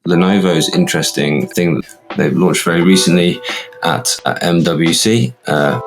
Lenovo's interesting thing that they've launched very recently at MWC.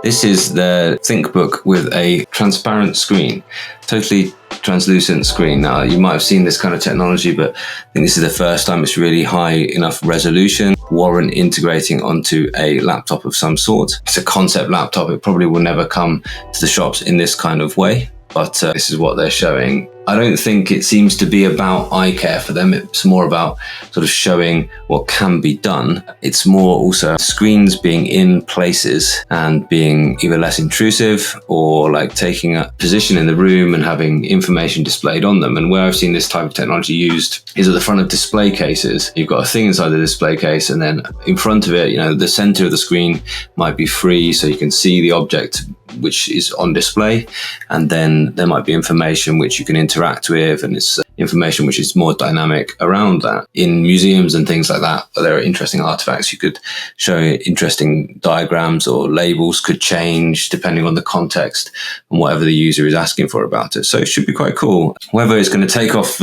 This is their ThinkBook with a transparent screen, totally translucent screen. Now, you might have seen this kind of technology, but I think this is the first time it's really high enough resolution, warrant integrating onto a laptop of some sort. It's a concept laptop. It probably will never come to the shops in this kind of way, but this is what they're showing. I don't think it seems to be about eye care for them. It's more about sort of showing what can be done. It's more also screens being in places and being either less intrusive or like taking a position in the room and having information displayed on them. And where I've seen this type of technology used is at the front of display cases. You've got a thing inside the display case, and then in front of it, the center of the screen might be free so you can see the object which is on display, and then there might be information which you can interact with, and it's information which is more dynamic around that. In museums and things like that, there are interesting artifacts. You could show interesting diagrams, or labels could change depending on the context and whatever the user is asking for about it. So it should be quite cool. Whether it's going to take off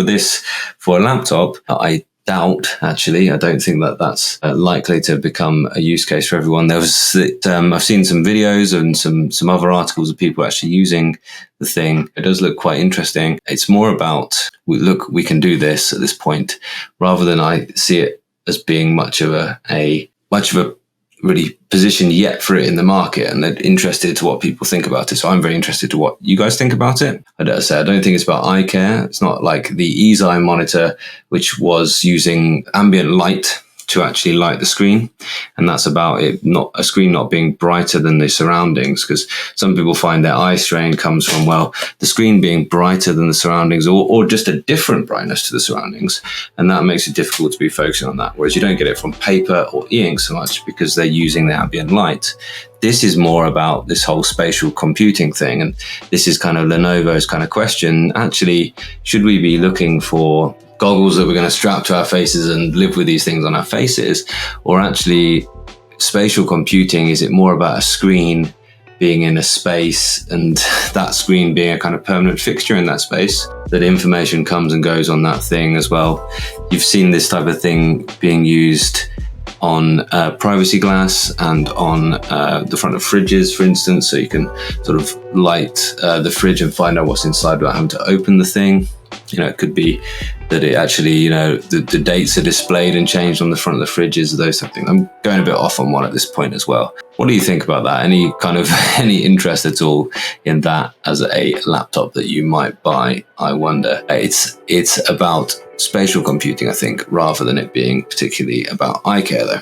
for a laptop, I doubt, actually. I don't think that that's likely to become a use case for everyone. I've seen some videos and some other articles of people actually using the thing. It does look quite interesting. It's more about, look, we can do this at this point, rather than I see it as being much of a really position yet for it in the market, and they're interested to what people think about it. So I'm very interested to what you guys think about it. I don't think it's about eye care. It's not like the eZine monitor, which was using ambient light to actually light the screen. And that's about it, not a screen not being brighter than the surroundings, because some people find their eye strain comes from, well, the screen being brighter than the surroundings, or just a different brightness to the surroundings. And that makes it difficult to be focusing on that. Whereas you don't get it from paper or e-ink so much because they're using the ambient light. This is more about this whole spatial computing thing. And this is kind of Lenovo's kind of question. Actually, should we be looking for goggles that we're going to strap to our faces and live with these things on our faces? Or actually, spatial computing, is it more about a screen being in a space and that screen being a kind of permanent fixture in that space, that information comes and goes on that thing as well? You've seen this type of thing being used on privacy glass and on the front of fridges, for instance, so you can sort of light the fridge and find out what's inside without having to open the thing. It could be that it actually, the dates are displayed and changed on the front of the fridges, those type of things. I'm going a bit off on one at this point as well. What do you think about that? Any interest at all in that as a laptop that you might buy? I wonder. It's about spatial computing, I think, rather than it being particularly about eye care, though.